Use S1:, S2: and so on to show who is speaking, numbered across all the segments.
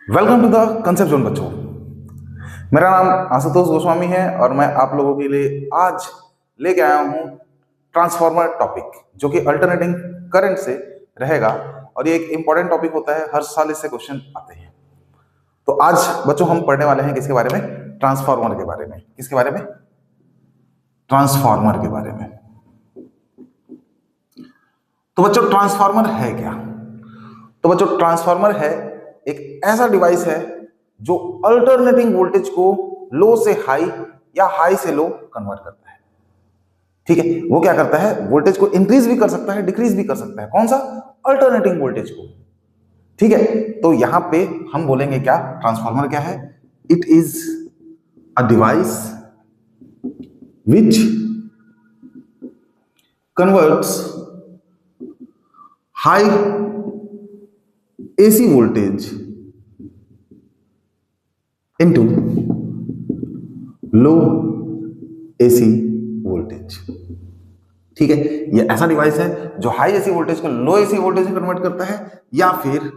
S1: Welcome to the concept zone बच्चों। मेरा नाम आशुतोष गोस्वामी है और मैं आप लोगों के लिए आज लेके आया हूँ ट्रांसफार्मर टॉपिक, जो कि अल्टरनेटिंग करंट से रहेगा। और ये एक इंपॉर्टेंट टॉपिक होता है, हर साल इससे क्वेश्चन आते हैं। तो आज बच्चों हम पढ़ने वाले हैं किसके बारे में? ट्रांसफार्मर के बारे में। किसके बारे में? ट्रांसफार्मर के बारे में। तो बच्चों ट्रांसफार्मर है क्या? तो बच्चों ट्रांसफार्मर है एक ऐसा डिवाइस है जो अल्टरनेटिंग वोल्टेज को लो से हाई या हाई से लो कन्वर्ट करता है। ठीक है, वो क्या करता है? वोल्टेज को इंक्रीज भी कर सकता है, डिक्रीज भी कर सकता है। कौन सा? अल्टरनेटिंग वोल्टेज को। ठीक है, तो यहां पे हम बोलेंगे क्या? ट्रांसफार्मर क्या है? It is a device which converts high AC voltage into low AC voltage. ठीक है, ये ऐसा डिवाइस है जो हाई AC वोल्टेज को लो AC वोल्टेज में कन्वर्ट करता है, या फिर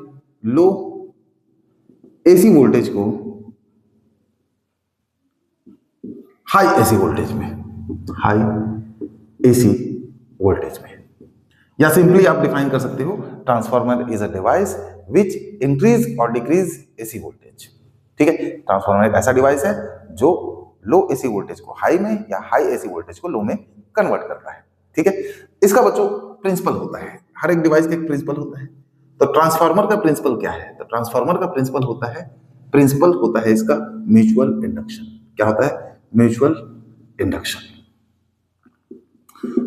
S1: लो AC वोल्टेज को हाई AC वोल्टेज में, हाई AC वोल्टेज में। या सिंपली आप डिफाइन कर सकते हो, transformer is a device which increase और डिक्रीज AC वोल्टेज। ठीक है, ट्रांसफार्मर एक ऐसा डिवाइस है जो लो AC वोल्टेज को हाई में या हाई AC वोल्टेज को लो में कन्वर्ट करता है। ठीक है, इसका बच्चों प्रिंसिपल होता है, हर एक डिवाइस का एक प्रिंसिपल होता है। तो ट्रांसफार्मर का प्रिंसिपल क्या है? तो ट्रांसफार्मर का प्रिंसिपल होता है इसका म्यूचुअल इंडक्शन। क्या होता है? Mutual induction.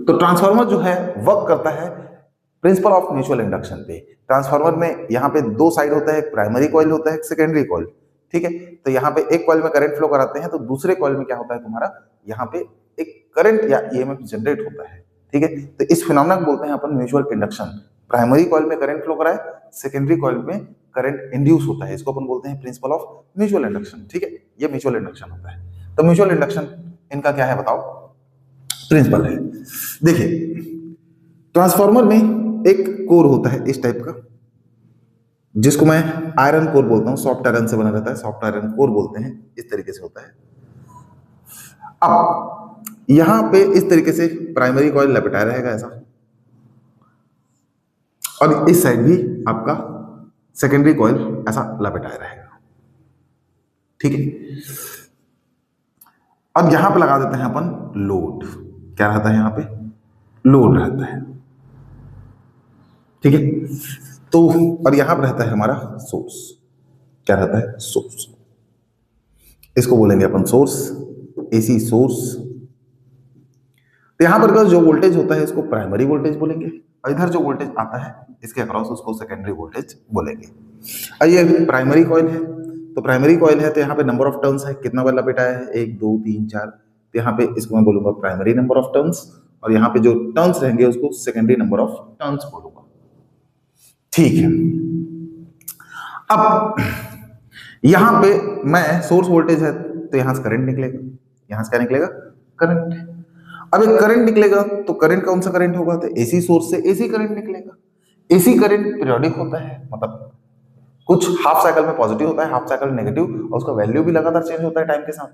S1: तो ट्रांसफार्मर जो है वर्क करता है प्रिंसिपल ऑफ म्यूचुअल इंडक्शन पे। ट्रांसफार्मर में यहाँ पे दो साइड होता है, एक प्राइमरी कॉइल होता है, एक सेकेंडरी कॉइल। ठीक है, तो यहाँ पे एक कॉइल में करंट फ्लो कराते हैं, तो दूसरे कॉइल में क्या होता है तुम्हारा? यहाँ पे एक करंट या EMF जनरेट होता है। ठीक है, तो इस फिनोमेना को बोलते हैं अपन म्यूचुअल इंडक्शन। प्राइमरी कॉइल में करंट फ्लो कराए, सेकेंडरी कॉइल में करंट इंड्यूस होता है, इसको अपन बोलते हैं प्रिंसिपल ऑफ म्यूचुअल इंडक्शन। ठीक है, ये म्यूचुअल इंडक्शन होता है। तो म्यूचुअल इंडक्शन इनका क्या है बताओ? प्रिंसिपल है। देखिए, ट्रांसफार्मर में एक कोर होता है इस टाइप का, जिसको मैं आयरन कोर बोलता हूं, सॉफ्ट आयरन से बना रहता है, सॉफ्ट आयरन कोर बोलते हैं। इस तरीके से होता है। अब यहां पे इस तरीके से प्राइमरी कॉइल लपेटाया रहेगा ऐसा, और इस साइड भी आपका सेकेंडरी कॉइल ऐसा लपेटाया रहेगा। ठीक है, अब यहां पे लगा देते हैं अपन लोड। क्या रहता है? यहां पे लोड रहता है। ठीक है, तो और यहां पर रहता है हमारा सोर्स। क्या रहता है? सोर्स। इसको बोलेंगे अपन सोर्स, AC सोर्स। तो यहां पर जो वोल्टेज होता है इसको प्राइमरी वोल्टेज बोलेंगे, और इधर जो वोल्टेज आता है इसके अक्रॉस उसको सेकेंडरी वोल्टेज बोलेंगे। और ये प्राइमरी कॉइल है, तो प्राइमरी कॉइल है तो यहाँ पे नंबर ऑफ टर्न्स है, कितना बार लपेटाया है? 1 2 3 4। तो यहाँ पे इसको मैं बोलूंगा प्राइमरी नंबर ऑफ टर्न्स, और यहाँ पे जो टर्न्स रहेंगे उसको सेकेंडरी नंबर ऑफ टर्न्स बोलूंगा। ठीक है, अब यहां पे मैं सोर्स वोल्टेज है तो यहां से करंट निकलेगा। यहां से क्या निकलेगा? करंट। अब एक करंट निकलेगा तो करंट कौन सा करंट होगा? तो AC सोर्स से AC करंट निकलेगा। AC करंट पीरियोडिक होता है, मतलब कुछ हाफ साइकिल में पॉजिटिव होता है, हाफ साइकिल में नेगेटिव, और उसका वैल्यू भी लगातार चेंज होता है टाइम के साथ।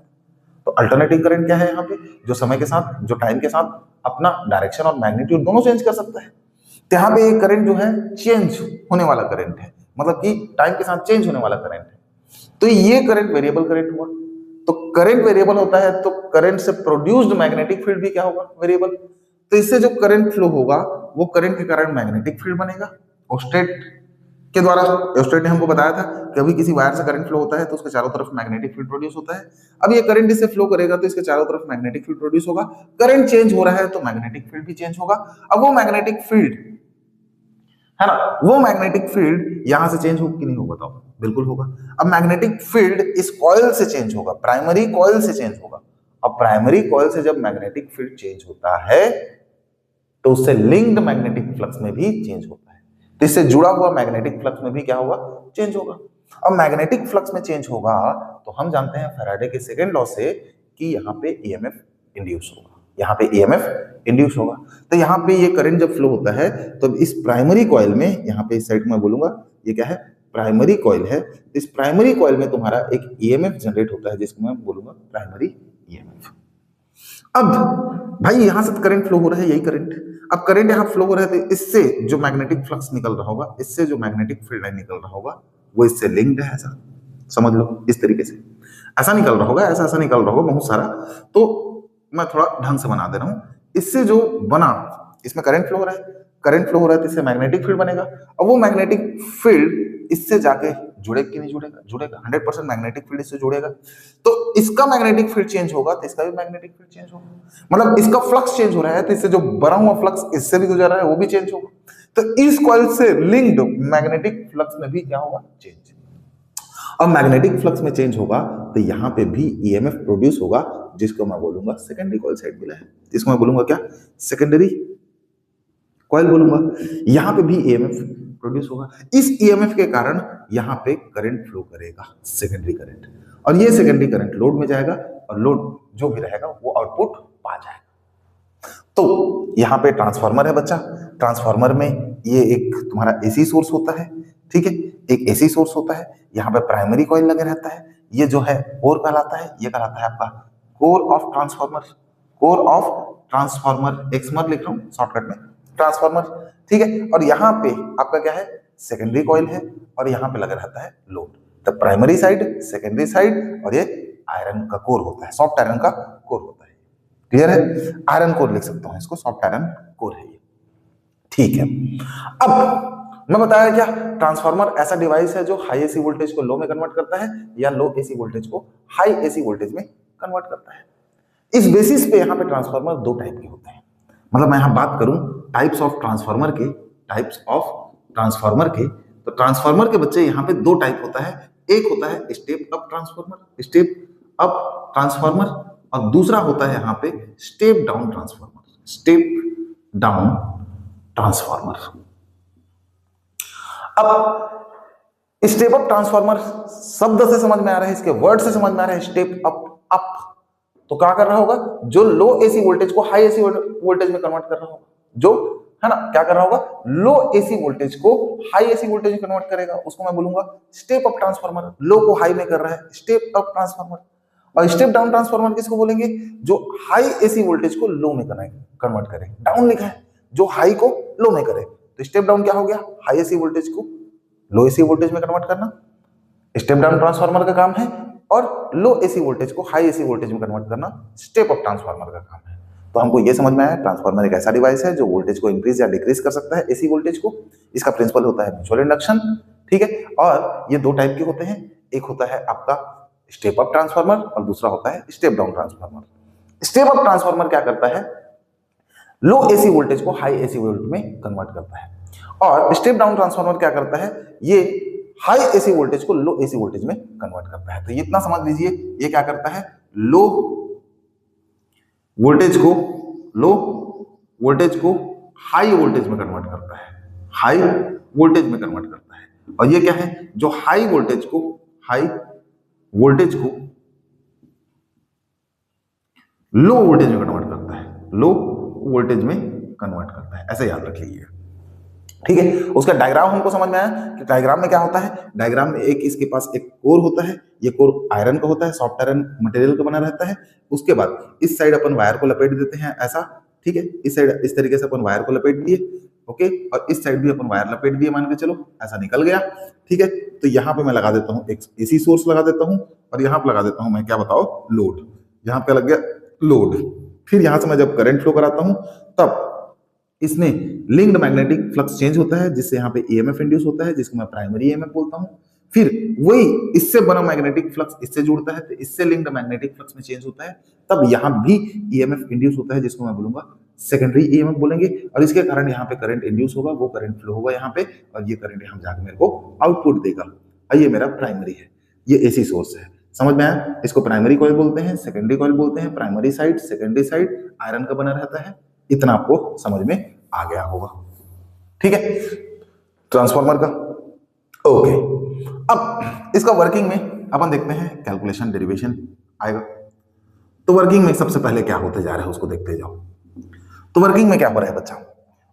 S1: तो अल्टरनेटिंग करंट क्या है यहाँ पे? जो समय के साथ, जो टाइम के साथ अपना डायरेक्शन और मैग्नीट्यूड दोनों चेंज कर सकता है। तो यहाँ पे ये करंट जो है चेंज होने वाला करंट है, मतलब कि टाइम के साथ चेंज होने वाला करंट है। तो ये करंट वेरिएबल करंट हुआ। तो करंट वेरिएबल होता है तो करंट से प्रोड्यूस्ड मैग्नेटिक फील्ड भी क्या होगा? वेरिएबल। तो इससे जो करंट फ्लो होगा वो करंट के कारण मैग्नेटिक फील्ड बनेगा ओस्टेट के द्वारा। ओस्टेट ने हमको बताया था कि अभी किसी वायर से करंट फ्लो होता है तो उसके चारों तरफ मैग्नेटिक फील्ड प्रोड्यूस होता है। अब ये करंट इससे फ्लो करेगा तो इसके चारों तरफ मैग्नेटिक फील्ड प्रोड्यूस होगा। करंट चेंज हो रहा है तो मैग्नेटिक फील्ड भी चेंज होगा। अब वो मैग्नेटिक फील्ड है ना, वो मैग्नेटिक फील्ड यहां से चेंज होगा कि नहीं होगा? बताओ। बिल्कुल होगा। अब मैग्नेटिक फील्ड इस कॉइल से चेंज होगा, प्राइमरी कॉइल से चेंज होगा। अब प्राइमरी कॉइल से जब मैग्नेटिक फील्ड चेंज होता है तो उससे लिंक्ड मैग्नेटिक फ्लक्स में भी चेंज होता है। तो इससे जुड़ा हुआ मैग्नेटिक फ्लक्स में भी क्या होगा? चेंज होगा। अब मैग्नेटिक फ्लक्स में चेंज होगा तो हम जानते हैं फैराडे के सेकंड लॉ से कि यहाँ पे EMF इंड्यूस होगा, यहाँ पे EMF इंड्यूस होगा। तो यहाँ पे ये करंट जब फ्लो होता है तो इस प्राइमरी कॉइल में, यहाँ पे इस साइड में बोलूंगा ये क्या है? प्राइमरी कॉइल है, इस प्राइमरी कॉइल में तुम्हारा एक ईएमएफ जनरेट होता है जिसको मैं बोलूंगा प्राइमरी ईएमएफ। अब भाई यहां से करंट फ्लो हो रहा है, यही करंट, अब करंट यहां फ्लो हो रहा है तो इससे जो मैग्नेटिक फ्लक्स निकल रहा होगा, इससे जो मैग्नेटिक फील्ड लाइन निकल रहा होगा वो इससे लिंक्ड है, ऐसा समझ लो। इस तरीके से ऐसा निकल रहा होगा, ऐसा ऐसा निकल रहा होगा बहुत सारा, तो मैं थोड़ा ढंग से बना दे रहा हूं। इससे जो बना, इसमें करंट फ्लो हो रहा है, करंट फ्लो हो रहा है तो इससे मैग्नेटिक फील्ड बनेगा, और वो मैग्नेटिक फील्ड इससे जाके जुड़ेगा कि नहीं जुड़ेगा, जुड़ेगा, 100% मैग्नेटिक फील्ड इससे जुड़ेगा। तो इसका मैग्नेटिक फील्ड चेंज होगा तो इसका भी मैग्नेटिक फील्ड चेंज होगा, मतलब इसका फ्लक्स चेंज हो रहा है तो इससे जो बना हुआ फ्लक्स इससे भी गुजर रहा है वो भी चेंज होगा। तो इस कॉइल से लिंक्ड मैग्नेटिक फ्लक्स में भी क्या होगा, चेंज। अब मैग्नेटिक फ्लक्स में चेंज होगा तो यहां पे भी ईएमएफ प्रोड्यूस होगा, जिसको मैं बोलूंगा सेकेंडरी कॉइल साइड मिला है, जिसको मैं बोलूंगा क्या, सेकेंडरी कॉइल बोलूंगा। यहां पे भी ईएमएफ प्रोड्यूस होगा, इस ईएमएफ के कारण यहां पे करंट फ्लो करेगा, सेकेंडरी करंट, और ये सेकेंडरी करंट लोड में जाएगा और लोड जो भी रहेगा वो आउटपुट पा जाएगा। तो यहां पे ट्रांसफार्मर है बच्चा, ट्रांसफार्मर में ये एक तुम्हारा एसी सोर्स होता है, ठीक है, एक एसी सोर्स होता है, यहाँ पे प्राइमरी कॉइल लगे रहता है, ये जो है कोर कहलाता है, ये कहलाता है आपका core of transformer, core of transformer, एक्समर लिख रहा हूं शॉर्टकट में, ट्रांसफार्मर, ठीक है। और यहाँ पे आपका क्या है, सेकेंडरी कॉइल है, और यहाँ पे लगा रहता है लोड। तो प्राइमरी साइड, सेकेंडरी साइड, और ये आयरन का कोर होता है, सॉफ्ट आयरन का कोर होता है, क्लियर है, आयरन कोर लिख सकता हूं इसको, सॉफ्ट आयरन कोर है ये, ठीक है। अब मैं बताया क्या, ट्रांसफार्मर ऐसा डिवाइस है जो हाई एसी वोल्टेज को लो में कन्वर्ट करता है या लो एसी वोल्टेज को हाई एसी वोल्टेज में कन्वर्ट करता है। इस बेसिस पे यहाँ पे ट्रांसफार्मर दो टाइप के होते हैं, मतलब मैं यहाँ बात करूं टाइप्स ऑफ ट्रांसफार्मर के, टाइप्स ऑफ ट्रांसफार्मर के, तो ट्रांसफार्मर के बच्चे यहाँ पे दो टाइप होता है, एक होता है step up transformer, step up transformer, और दूसरा होता है यहाँ पे step down transformer, step down transformer. अब स्टेप अप ट्रांसफार्मर शब्द से समझ में आ रहा है, इसके वर्ड से समझ में आ रहा है, स्टेप अप, अप तो क्या कर रहा होगा, जो लो एसी वोल्टेज को हाई एसी वोल्टेज में कन्वर्ट कर रहा होगा, जो है ना क्या कर रहा होगा, लो एसी वोल्टेज को हाई एसी वोल्टेज में कन्वर्ट करेगा, उसको मैं बोलूंगा स्टेप अप ट्रांसफार्मर। लो को हाई में कर रहा है, स्टेप अप ट्रांसफार्मर। और स्टेप डाउन ट्रांसफार्मर किसको बोलेंगे, जो हाई एसी वोल्टेज को लो में कन्वर्ट करे, डाउन लिखा है, जो हाई को लो में करे, तो स्टेप डाउन क्या हो गया, हाई एसी वोल्टेज को लो एसी वोल्टेज में कन्वर्ट करना, स्टेप डाउन ट्रांसफार्मर का काम है, और लो एसी वोल्टेज को हाई एसी वोल्टेज में कन्वर्ट करना स्टेप अप ट्रांसफार्मर का काम है। तो हमको ये समझ में आया, ट्रांसफार्मर एक ऐसा डिवाइस है जो वोल्टेज को इंक्रीज या डिक्रीज कर सकता है, एसी वोल्टेज को, इसका प्रिंसिपल होता है म्यूचुअल इंडक्शन, ठीक है। और ये दो टाइप के होते हैं, एक होता है आपका स्टेप अप ट्रांसफार्मर और दूसरा होता है step down transformer. Step up transformer क्या करता है, लो एसी वोल्टेज को हाई एसी वोल्टेज में कन्वर्ट करता है, और स्टेप डाउन ट्रांसफार्मर क्या करता है, ये हाई एसी वोल्टेज को लो एसी वोल्टेज में कन्वर्ट करता है। तो ये इतना समझ लीजिए, ये क्या करता है, लो वोल्टेज को हाई वोल्टेज में कन्वर्ट करता है, हाई वोल्टेज में कन्वर्ट करता है। और ये क्या है, जो हाई वोल्टेज को लो वोल्टेज में कन्वर्ट करता है, लो वोल्टेज में कन्वर्ट करता है, ऐसे याद रख लीजिए, ठीक है। उसका डायग्राम हमको समझ में आया कि डायग्राम में क्या होता है, डायग्राम में एक इसके पास एक कोर होता है, ये कोर आयरन का होता है, सॉफ्ट आयरन मटेरियल का बना रहता है। उसके बाद इस साइड अपन वायर को लपेट देते हैं ऐसा, ठीक है, इस साइड इस तरीके से अपन वायर को लपेट दिए, ओके, और इस साइड भी अपन वायर लपेट दिए, मान के चलो ऐसा निकल गया, ठीक है। तो यहाँ पे मैं लगा देता हूँ एक एसी सोर्स लगा देता हूँ, और यहाँ पे लगा देता हूँ मैं क्या बताओ, लोड, यहाँ पे लग गया लोड। फिर यहाँ से मैं जब करंट फ्लो कराता हूँ तब इसमें लिंक्ड मैग्नेटिक फ्लक्स चेंज होता है, जिससे यहाँ पे ईएमएफ इंड्यूस होता है, जिसको मैं प्राइमरी ईएमएफ बोलता हूँ। फिर वही इससे बना मैग्नेटिक फ्लक्स इससे जुड़ता है, तो इससे लिंक्ड मैग्नेटिक फ्लक्स में चेंज होता है, तब यहाँ भी ईएमएफ इंड्यूस होता है, जिसको मैं बोलूंगा सेकेंडरी ईएमएफ बोलेंगे। और इसके कारण यहाँ पे करंट इंड्यूस होगा, वो करंट फ्लो होगा यहाँ पे, और ये करंट यहाँ जाकर मेरे को आउटपुट देगा, और ये मेरा प्राइमरी है, ये एसी सोर्स है। समझ में आया, इसको प्राइमरी कॉइल बोलते हैं, सेकेंडरी कॉइल बोलते हैं, primary side secondary side iron का बना रहता है। इतना आपको समझ में आ गया होगा, ठीक है, ट्रांसफार्मर का, ओके। अब इसका वर्किंग में अपन देखते हैं, कैलकुलेशन डेरिवेशन आएगा। तो वर्किंग में सबसे पहले क्या होते जा रहा है उसको देखते जाओ। तो वर्किंग में क्या हो रहा है बच्चा,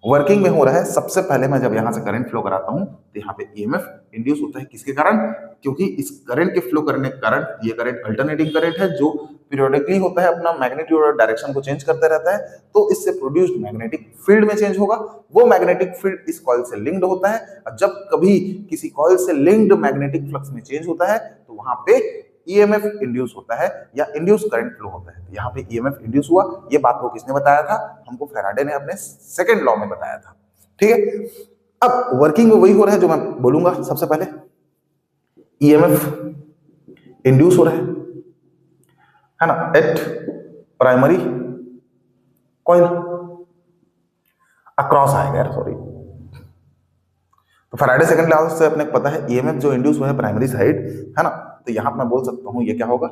S1: वर्किंग में हो रहा है, सबसे पहले मैं जब यहां से करंट फ्लो कराता हूं तो यहाँ पे ईएमएफ इंड्यूस होता है। किसके कारण? क्योंकि इस करंट के फ्लो करने के कारण ये करंट अल्टरनेटिंग करंट है जो पीरियोडिकली होता है, अपना मैग्नीट्यूड और डायरेक्शन को चेंज करता रहता है, तो इससे प्रोड्यूस्ड मैग्नेटिक फील्ड में चेंज होगा। वो मैग्नेटिक फील्ड इस कॉइल से लिंक्ड होता है, और जब कभी किसी कॉइल से लिंक्ड मैग्नेटिक फ्लक्स में चेंज होता है तो वहां पे ईएमएफ इंड्यूस होता है या इंड्यूस करंट फ्लो होता है। यहाँ पे ईएमएफ इंड्यूस हुआ, ये बात को किसने बताया था? हमको फैराडे ने अपने सेकंड लॉ में बताया था। ठीक है, अब वर्किंग में वही हो रहा है जो मैं बोलूंगा। सबसे पहले ईएमएफ इंड्यूस हो रहा है ना, एट प्राइमरी कॉइल अक्रॉस आएगा यार, सॉरी। तो फैराडे सेकंड लॉ से अपने को पता है ईएमएफ जो इंड्यूस हुआ है प्राइमरी साइड, है ना, तो यहां पर मैं बोल सकता हूं ये क्या होगा,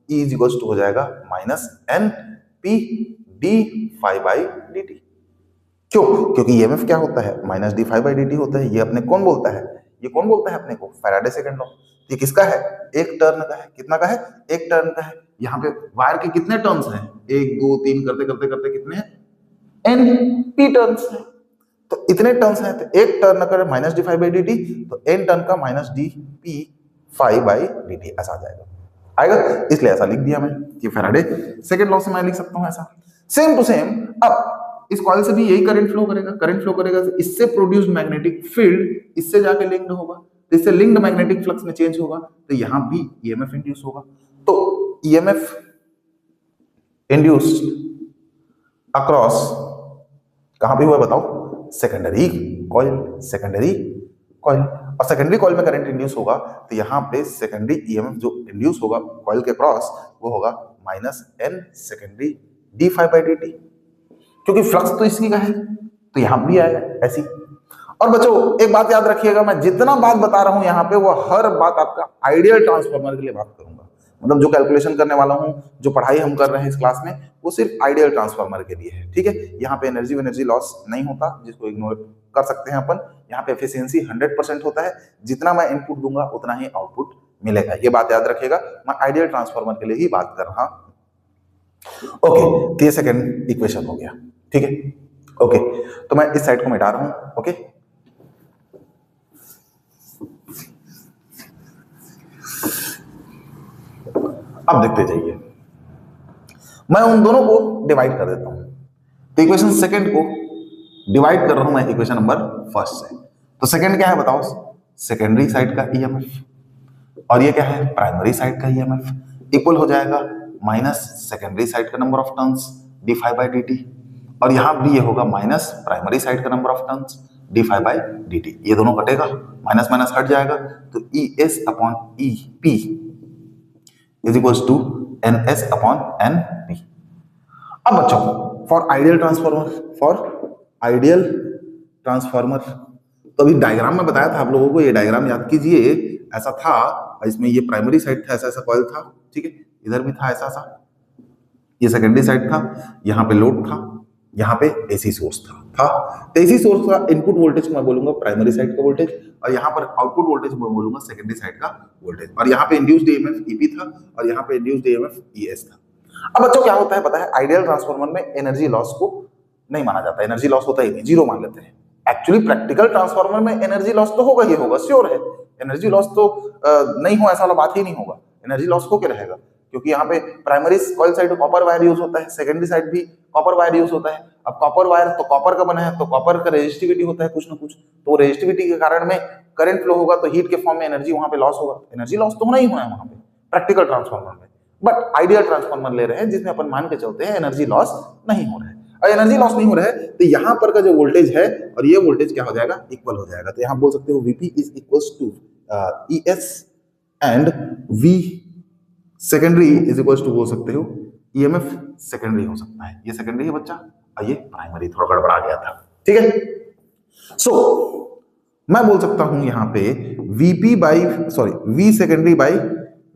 S1: E इज इक्वल टू हो जाएगा minus N P D phi by D T. क्यों? क्योंकि ईएमएफ क्या होता है? Minus D phi by D T होता है। ये अपने कौन बोलता है? ये कौन बोलता है अपने को? Faraday second law. ये किसका है? एक टर्न का है। कितना का है? एक टर्न का है। यहाँ पे वायर के कितने टर्न्स हैं? 1 2 3 करते करते करते कितने हैं? एन पी टर्न्स हैं। तो इतने टर्न्स हैं, तो एक टर्न अगर minus D phi by D T तो एन टर्न का minus D P five by D T ऐसा आ जाएगा, आएगा। इसलिए ऐसा लिख दिया मैं कि फैराडे सेकंड लॉ से मैं लिख सकता हूं ऐसा। सेम टू सेम अब इस कॉइल से भी यही करंट फ्लो करेगा। करंट फ्लो करेगा तो इससे प्रोड्यूस्ड मैग्नेटिक फील्ड इससे जाके लिंक्ड होगा, तो इससे लिंक्ड मैग्नेटिक फ्लक्स में चेंज होगा, तो यहां भी ईएमएफ इंड्यूस होगा। तो ईएमएफ इंड्यूस्ड अक्रॉस कहां पे हुआ बताओ? Secondary coil. सेकेंडरी कॉइल, और सेकेंडरी कॉइल में करंट इंड्यूस होगा तो यहाँ पे सेकेंडरी ईएमएफ जो इंड्यूस होगा कॉइल के क्रॉस वो होगा minus N secondary D phi by D T, क्योंकि फ्लक्स तो इसी का है, तो यहां भी आएगा ऐसी। और बच्चों एक बात याद रखिएगा, मैं जितना बात बता रहा हूं यहाँ पे वो हर बात आपका आइडियल ट्रांसफार्मर के लिए बात करूंगा। मतलब जो कैलकुलेशन करने वाला हूं, जो पढ़ाई हम कर रहे हैं इस क्लास में, वो सिर्फ आइडियल ट्रांसफार्मर के लिए है। ठीक है, यहाँ पे एनर्जी लॉस नहीं होता, जिसको इग्नोर कर सकते हैं अपन। यहाँ पे एफिशिएंसी 100% होता है, जितना मैं इनपुट दूंगा उतना ही आउटपुट मिलेगा। ये बात याद रखिएगा, मैं आइडियल ट्रांसफार्मर के लिए ही बात कर रहा हूं। ओके, तो ये सेकंड इक्वेशन हो गया। ठीक है, ओके, तो मैं इस साइड को मिटा रहा हूं। ओके, अब देखते जाइए, मैं उन दोनों को डिवाइड कर देता हूं। तो इक्वेशन सेकंड को डिवाइड कर रहा हूं मैं इक्वेशन नंबर फर्स्ट से। तो सेकंड क्या है बताओ? सेकेंडरी साइड का ईएमएफ, और ये क्या है? प्राइमरी साइड का ईएमएफ, इक्वल हो जाएगा माइनस सेकेंडरी साइड का number of turns D phi by D T, और यहां भी ये होगा माइनस प्राइमरी साइड का number of turns D phi by D T. ये दोनों कटेगा, माइनस माइनस हट जाएगा, तो E S upon E P is equal to N S upon N P. अब बच्चों फॉर आइडियल ट्रांसफार्मर, तो अभी डायग्राम में बताया था आप लोगों को, ये डायग्राम याद कीजिए। ऐसा था, इसमें ये प्राइमरी साइड था, ऐसा ऐसा कॉइल था। ठीक है, इधर भी था ऐसा सा, ये सेकेंडरी साइड था, यहाँ पे लोड था, यहाँ पे एसी सोर्स था। तो एसी सोर्स का इनपुट वोल्टेज मैं बोलूंगा प्राइमरी साइड का वोल्टेज, और यहाँ पर आउटपुट वोल्टेज मैं बोलूंगा सेकेंडरी साइड का वोल्टेज, और यहाँ पे इंड्यूस्ड ईएमएफ ईपी था, और यहाँ पे इंड्यूस्ड ईएमएफ ईएस था। अब बच्चों क्या होता है पता है? आइडियल ट्रांसफार्मर में एनर्जी लॉस को नहीं माना जाता, एनर्जी लॉस होता ही नहीं, जीरो मान लेते हैं। एक्चुअली प्रैक्टिकल ट्रांसफार्मर में एनर्जी लॉस तो होगा ही होगा, श्योर है। एनर्जी लॉस तो नहीं हो ऐसा वाला बात ही नहीं होगा, एनर्जी लॉस होके रहेगा, क्योंकि यहाँ पे primary coil side copper wire use होता है, सेकेंडरी साइड भी कॉपर वायर यूज होता है। अब कॉपर वायर तो कॉपर का बना है, तो कॉपर का रेजिस्टिविटी होता है कुछ ना कुछ, तो रेजिस्टिविटी के कारण में करंट फ्लो होगा, तो हीट के फॉर्म में एनर्जी वहां पे लॉस होगा। एनर्जी लॉस तो होना ही होना है वहां पे प्रैक्टिकल ट्रांसफार्मर में, बट आइडियल ट्रांसफार्मर ले रहे हैं जिसमें अपन मान के चलते हैं एनर्जी लॉस नहीं हो रहा है। और एनर्जी लॉस नहीं हो रहा है तो यहाँ पर का जो वोल्टेज है और ये वोल्टेज क्या हो जाएगा? इक्वल हो जाएगा। तो यहाँ बोल सकते हो Vp is equals to ES and V secondary is equals to बोल सकते हो EMF सेकेंडरी हो सकता है। ये सेकेंडरी है बच्चा, और ये प्राइमरी, थोड़ा गड़बड़ा गया था। ठीक है, सो मैं बोल सकता हूं यहाँ पे V secondary by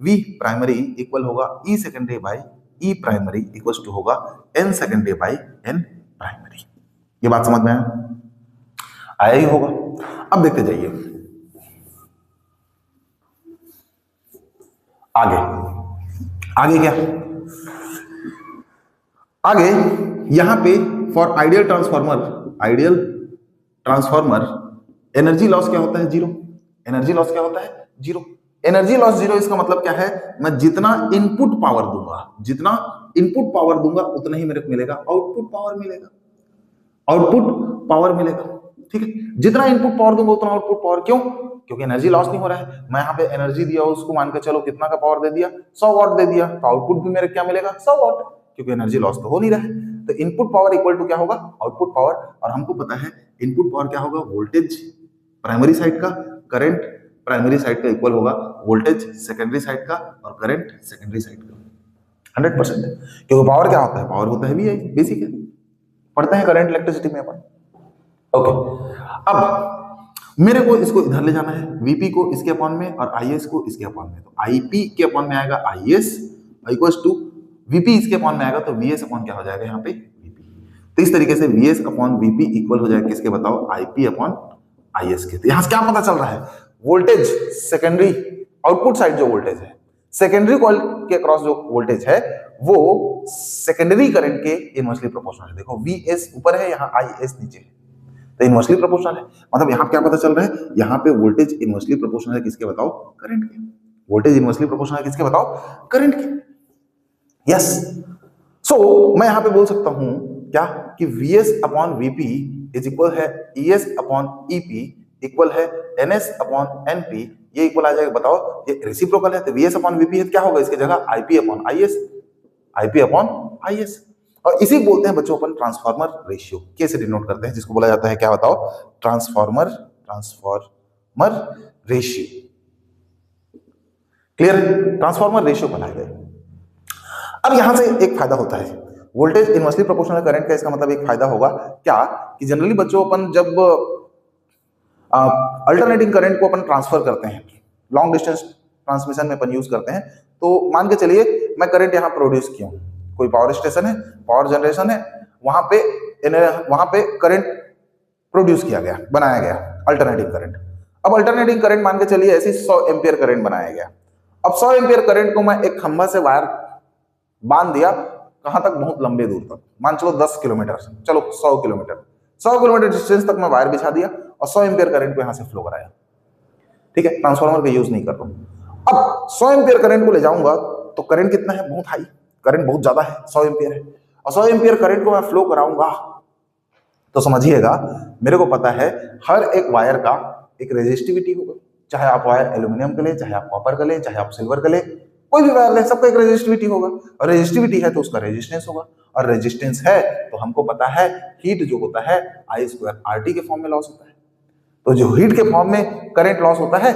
S1: V primary equal होगा E secondary by E primary equal to होगा N secondary by N primary. ये बात समझ में आया ही होगा। अब देखते जाइए आगे क्या? आगे यहां पे for ideal transformer, energy loss क्या होता है? जीरो। एनर्जी लॉस क्या होता है? जीरो। एनर्जी लॉस जीरो, इसका मतलब क्या है? मैं जितना इनपुट पावर दूंगा उतना ही मेरे को मिलेगा आउटपुट पावर मिलेगा। आउटपुट पावर मिलेगा, ठीक है। जितना इनपुट पावर दूंगा उतना आउटपुट पावर। क्यों? क्योंकि एनर्जी लॉस नहीं हो रहा है। मैं यहाँ पे एनर्जी दिया, उसको मान के चलो कितना का पावर दे दिया, 100 वाट दे दिया, तो आउटपुट भी मेरे क्या मिलेगा? 100 वाट, क्योंकि एनर्जी लॉस तो हो नहीं रहा है। तो इनपुट पावर इक्वल टू क्या होगा? Output power. और हमको पता है इनपुट पावर क्या होगा? वोल्टेज प्राइमरी साइड का, करंट प्राइमरी साइड का इक्वल होगा वोल्टेज सेकेंडरी साइड का, और करंट सेकेंडरी साइड का। 100%। क्योंकि पावर क्या होता है? पावर होता है VI, बेसिक है, पढ़ते हैं करंट इलेक्ट्रिसिटी में अपन। ओके, अब मेरे को इसको इधर ले जाना है, VP को इसके अपॉन में और IS को इसके अपॉन में। तो IP के अपॉन में आएगा IS इक्वल्स टू VP, इसके अपॉन में आएगा तो VS अपॉन क्या हो जाएगा यहाँ पे? VP। तो इस तरीके से VS अपॉन VP इक्वल हो जाएगा किसके? बताओ, IP अपॉन IS के। तो यहां से क्या पता चल रहा है? वोल्टेज सेकेंडरी, आउटपुट साइड जो वोल्टेज है, सेकेंडरी कॉइल के अक्रॉस जो वोल्टेज है, वो सेकेंडरी करंट के इनवर्सली प्रोपोर्शनल है। देखो VS ऊपर है, यहाँ IS नीचे है, तो इनवर्सली प्रोपोर्शनल है। मतलब यहाँ क्या पता चल रहा है? यहाँ पे वोल्टेज इनवर्सली प्रोपोर्शनल है किसके? बताओ, करंट के। वोल्टेज इनवर्सली प्रोपोर्शनल है किसके? बताओ, करंट के। यस। सो मैं यहाँ पे बोल सकता हूं क्या कि VS upon VP is equal है ES अपॉन EP इक्वल है NS अपॉन NP। ये इक्वल आ जाएगा, बताओ, ये रेसिप्रोकल है, तो VS अपॉन VP है, क्या होगा इसके जगह? IP upon IS, IP upon IS। और इसी बोलते हैं बच्चों अपन ट्रांसफार्मर रेशियो। कैसे डिनोट करते हैं? जिसको बोला जाता है क्या? बताओ, transformer ratio. Clear? Transformer ratio बनाए गए। अब यहां से एक फायदा होता है, वोल्टेज इनवर्सली प्रोपोर्शनल करंट का। इसका मतलब एक फायदा होगा क्या कि जनरली बच्चों अपन जब अल्टरनेटिंग करंट को अपन ट्रांसफर करते हैं, लॉन्ग डिस्टेंस ट्रांसमिशन में अपन यूज करते हैं, तो मान के चलिए मैं करंट यहां प्रोड्यूस किया हूं, कोई पावर स्टेशन है, पावर जनरेशन है, वहां पे करंट प्रोड्यूस किया गया, बनाया गया अल्टरनेटिंग करंट। अब अल्टरनेटिंग करंट मान के चलिए ऐसे 100 एम्पियर करंट बनाया गया। अब 100 एम्पियर करंट को मैं एक खंभा से वायर बांध दिया, कहां तक? बहुत लंबे दूर तक, मान चलो 10 किलोमीटर, चलो 100 किलोमीटर, 100 किलोमीटर डिस्टेंस तक मैं वायर बिछा दिया और 100 एम्पियर करंट को यहां से फ्लो कराया। ठीक है, ट्रांसफार्मर का यूज नहीं कर रहा हूं। अब 100 एम्पियर करंट को ले जाऊंगा तो करंट कितना है? बहुत हाई, करंट बहुत ज्यादा है, 100 एम्पियर है, और 100 एम्पियर करंट को मैं फ्लो कराऊंगा तो समझिएगा, मेरे को पता है हर एक वायर का एक रेजिस्टिविटी होगा। चाहे आप वायर एल्यूमिनियम का ले, चाहे आप कॉपर का ले, चाहे आप सिल्वर का ले, कोई भी वायर ले, सबका एक रेजिस्टिविटी होगा। और रेजिस्टिविटी है तो उसका रेजिस्टेंस होगा, और रेजिस्टेंस है तो हमको पता है हीट जो होता है I² RT के फॉर्म में लॉस होता है। तो जो हीट के फॉर्म में करंट लॉस होता है,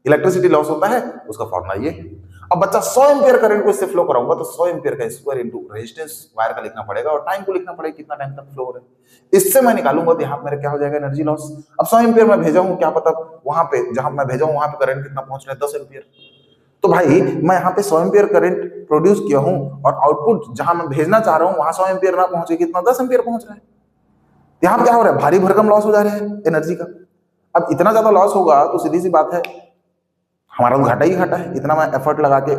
S1: इलेक्ट्रिसिटी लॉस होता है, उसका फॉर्मूला ये है। अब बच्चा 100 एम्पियर करंट को इससे फ्लो कराऊंगा तो 100 एम्पियर का स्क्वायर इनटू रेजिस्टेंस वायर का लिखना पड़ेगा, और टाइम को लिखना पड़ेगा, कितना टाइम तक फ्लो हो रहा है। इससे मैं निकालूंगा तो यहाँ मेरा क्या हो जाएगा? Energy loss. अब 100 एम्पियर मैं भेजा हूं, क्या पता वहां पे जहां मैं भेजा हूं वहां पे करंट कितना पहुंच रहा है? 10 एम्पियर। तो भाई मैं यहाँ पे 100 एम्पियर करंट प्रोड्यूस किया हूं, और आउटपुट जहां मैं भेजना चाह रहा हूं वहां 100 एम्पियर ना पहुंचे, कितना? 10 एम्पियर पहुंच रहा है। यहाँ क्या हो रहा है? भारी भरकम लॉस हो जा रहा है एनर्जी का। अब इतना ज्यादा लॉस होगा तो सीधी सी बात है, हमारा तो घाटा ही घाटा है। इतना मैं एफर्ट लगा के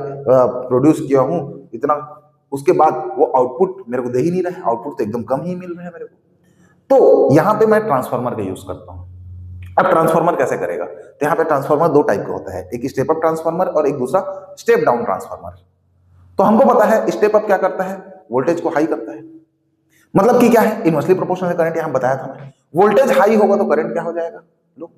S1: प्रोड्यूस किया हूं, इतना, उसके बाद वो आउटपुट मेरे को दे ही नहीं रहा है, आउटपुट तो एकदम कम ही मिल रहा है मेरे को। तो यहाँ पे मैं ट्रांसफार्मर का यूज करता हूँ। अब ट्रांसफार्मर कैसे करेगा? तो यहाँ पे ट्रांसफार्मर दो टाइप का होता है, एक स्टेप अप ट्रांसफार्मर और एक दूसरा स्टेप डाउन ट्रांसफार्मर। तो हमको पता है स्टेप अप क्या करता है? वोल्टेज को हाई करता है। मतलब कि क्या है? इनवर्सली प्रोपोर्शनल करंट यहाँ बताया था मैं। वोल्टेज हाई होगा तो करंट क्या हो जाएगा? लो।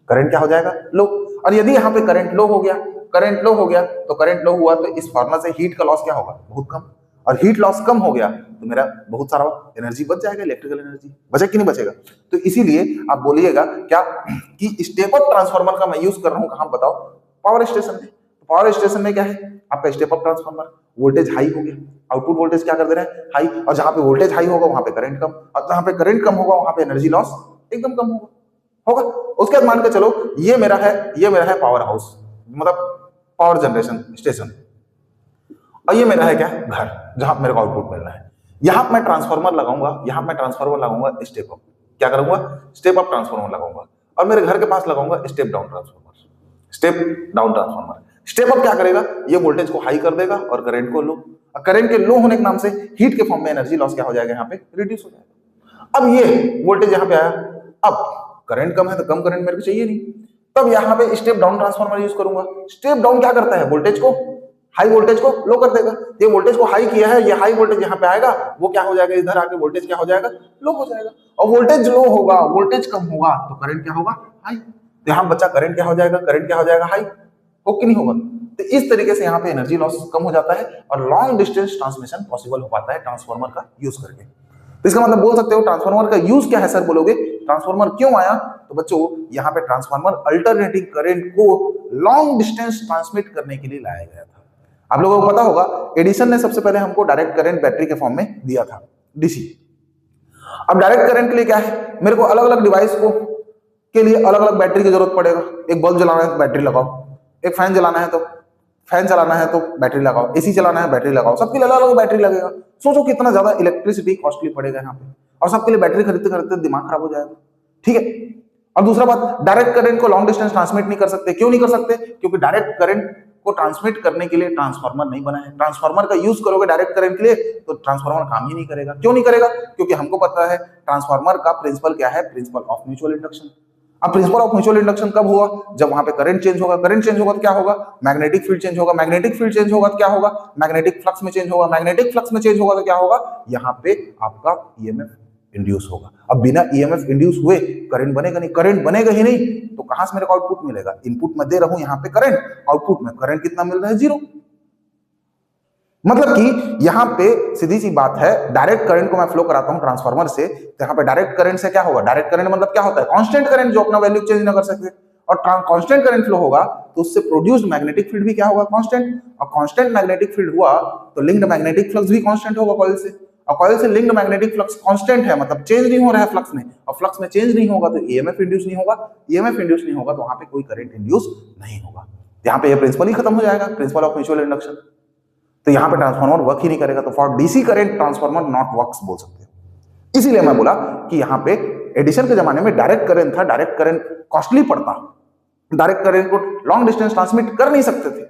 S1: करंट क्या हो जाएगा? लो। और यदि यहाँ पे करंट लो हो गया, तो करंट लो हुआ तो इस फॉर्मूला से हीट का लॉस क्या होगा? बहुत कम। और हीट लॉस कम हो गया तो मेरा बहुत सारा एनर्जी बच जाएगा, इलेक्ट्रिकल एनर्जी बचे कि नहीं बचेगा? तो इसीलिए आप बोलिएगा क्या कि स्टेप अप ट्रांसफार्मर का मैं यूज कर रहा हूं कहां? बताओ, पावर स्टेशन में। पावर स्टेशन में क्या है आपका? Step up transformer. Voltage high हो गया, आउटपुट वोल्टेज क्या कर दे रहा है? हाई। और जहां पे वोल्टेज हाई होगा वहां पे करंट कम, और जहां पे करंट कम होगा वहां पे एनर्जी लॉस एकदम कम होगा। उसके बाद मान के चलो ये मेरा है पावर हाउस, मतलब पावर जनरेशन स्टेशन, और ये मेरा है क्या? घर, जहां मेरे को आउटपुट मिलना है। यहां मैं ट्रांसफार्मर लगाऊंगा, स्टेप अप। क्या करूंगा? स्टेप अप ट्रांसफार्मर लगाऊंगा। और मेरे घर के पास लगाऊंगा step down transformer. Step up क्या करेगा? ये वोल्टेज को हाई कर देगा और करंट को लो। करंट के लो होने के नाम से हीट के फॉर्म में एनर्जी लॉस क्या हो जाएगा? यहाँ पे रिड्यूस हो जाएगा। अब ये वोल्टेज यहाँ पे आया, अब करंट कम है तो कम करंट मेरे को चाहिए नहीं, तब यहाँ पे स्टेप डाउन ट्रांसफार्मर यूज करूंगा। स्टेप डाउन क्या करता है, वोल्टेज को, हाई वोल्टेज को लो कर देगा। ये वोल्टेज को हाई किया है, ये हाई वोल्टेज यहाँ पे आएगा, वो क्या हो जाएगा, इधर आके वोल्टेज क्या हो जाएगा, लो हो जाएगा। और वोल्टेज लो होगा, वोल्टेज कम होगा तो करंट क्या होगा, हाई। तो यहाँ बच्चा करंट क्या हो जाएगा, करंट क्या हो जाएगा, हाई। हो कि नहीं होगा। तो इस तरीके से यहाँ पे एनर्जी लॉस कम हो जाता है और लॉन्ग डिस्टेंस ट्रांसमिशन पॉसिबल हो पाता है ट्रांसफार्मर का यूज करके। तो इसका मतलब बोल सकते हो ट्रांसफार्मर का यूज क्या है सर बोलोगे, ट्रांसफार्मर क्यों आया, तो बच्चों यहाँ पे ट्रांसफार्मर अल्टरनेटिंग करंट को लॉन्ग डिस्टेंस ट्रांसमिट करने के लिए लाया गया था। आप लोगों को पता होगा एडिसन ने सबसे पहले हमको डायरेक्ट करंट बैटरी के फॉर्म में दिया था, डीसी। अब डायरेक्ट करंट के लिए क्या है, मेरे को अलग अलग डिवाइस को के लिए अलग अलग बैटरी की जरूरत पड़ेगा। एक बल्ब जलाना है तो बैटरी लगाओ, एक फैन जलाना है तो फैन चलाना है तो बैटरी लगाओ, एसी चलाना है बैटरी लगाओ, सबके लिए अलग अलग बैटरी लगेगा। सोचो कितना ज्यादा इलेक्ट्रिसिटी कॉस्टली पड़ेगा यहाँ पे, और सबके लिए बैटरी खरीदते खरीदते दिमाग खराब हो जाएगा, ठीक है। और दूसरा बात, डायरेक्ट करंट को लॉन्ग डिस्टेंस ट्रांसमिट नहीं कर सकते। क्यों नहीं कर सकते, क्योंकि डायरेक्ट करंट को ट्रांसमिट करने के लिए ट्रांसफार्मर नहीं बना है। ट्रांसफार्मर का यूज करोगे डायरेक्ट करंट के लिए तो ट्रांसफार्मर काम ही नहीं करेगा। क्यों नहीं करेगा, क्योंकि हमको पता है ट्रांसफार्मर का प्रिंसिपल क्या है, प्रिंसिपल ऑफ म्यूचुअल इंडक्शन। अब प्रिंसिपल ऑफ म्यूचुअल इंडक्शन कब हुआ, जब वहां पे करंट चेंज होगा। करंट चेंज होगा तो क्या होगा, मैग्नेटिक फील्ड चेंज होगा। मैग्नेटिक फील्ड चेंज होगा तो क्या होगा, मैग्नेटिक फ्लक्स में चेंज होगा। मैग्नेटिक फ्लक्स में चेंज होगा तो क्या होगा, यहाँ पे आपका ईएमएफ इंड्यूस होगा। अब बिना ईएमएफ इंड्यूस हुए करंट बनेगा नहीं। करंट बनेगा ही नहीं तो कहां से मेरे को आउटपुट मिलेगा, इनपुट में दे रहा हूं यहाँ पे करंट, आउटपुट में करंट कितना मिल रहा है, जीरो। मतलब कि यहाँ पे सीधी सी बात है, डायरेक्ट करंट को मैं फ्लो कराता हूं ट्रांसफार्मर से, तो यहाँ पे डायरेक्ट करंट से क्या होगा, डायरेक्ट करंट मतलब क्या होता है, कांस्टेंट करंट जो अपना वैल्यू चेंज ना कर सकते। और कांस्टेंट करंट फ्लो होगा तो उससे प्रोड्यूस्ड मैग्नेटिक फील्ड भी क्या होगा, कांस्टेंट। और कांस्टेंट मैग्नेटिक फील्ड हुआ तो लिंक्ड मैग्नेटिक फ्लक्स भी कांस्टेंट होगा कॉइल से। और कॉइल से लिंक्ड मैग्नेटिक फ्लक्स कांस्टेंट है, मतलब चेंज नहीं हो रहा है फ्लक्स में, और फ्लक्स में चेंज नहीं होगा तो ईएमएफ इंड्यूस नहीं होगा। ईएमएफ इंड्यूस नहीं होगा तो वहां पे कोई करंट इंड्यूस नहीं होगा। यहाँ पे ये प्रिंसिपल ही खत्म हो जाएगा, प्रिंसिपल ऑफ म्यूचुअल इंडक्शन। तो यहाँ पे ट्रांसफार्मर वर्क ही नहीं करेगा। तो for DC current transformer not works बोल सकते हैं। इसीलिए मैं बोला कि यहाँ पे एडिशन के जमाने में डायरेक्ट करंट था, डायरेक्ट करंट कॉस्टली पड़ता, डायरेक्ट करंट को लॉन्ग डिस्टेंस ट्रांसमिट कर नहीं सकते थे,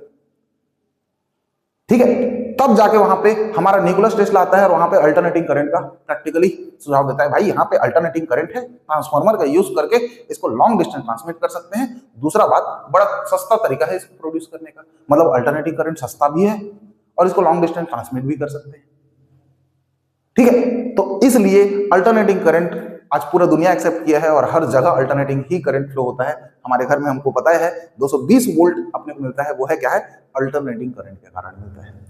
S1: ठीक है। तब जाके वहां पे हमारा निकोलस टेस्ला आता है और वहां पे अल्टरनेटिंग करंट का प्रैक्टिकली सुझाव देता है, भाई यहाँ पे अल्टरनेटिंग करंट है, ट्रांसफार्मर का यूज करके इसको लॉन्ग डिस्टेंस ट्रांसमिट कर सकते हैं। दूसरा बात, बड़ा सस्ता तरीका है इसको प्रोड्यूस करने का, मतलब अल्टरनेटिंग करंट सस्ता भी है और इसको लॉन्ग डिस्टेंस ट्रांसमिट भी कर सकते हैं, ठीक है। तो इसलिए अल्टरनेटिंग करंट आज पूरा दुनिया एक्सेप्ट किया है और हर जगह अल्टरनेटिंग ही करंट फ्लो होता है। हमारे घर में हमको पता है 220 वोल्ट अपने को मिलता है, वो है क्या है, अल्टरनेटिंग करंट के कारण मिलता है।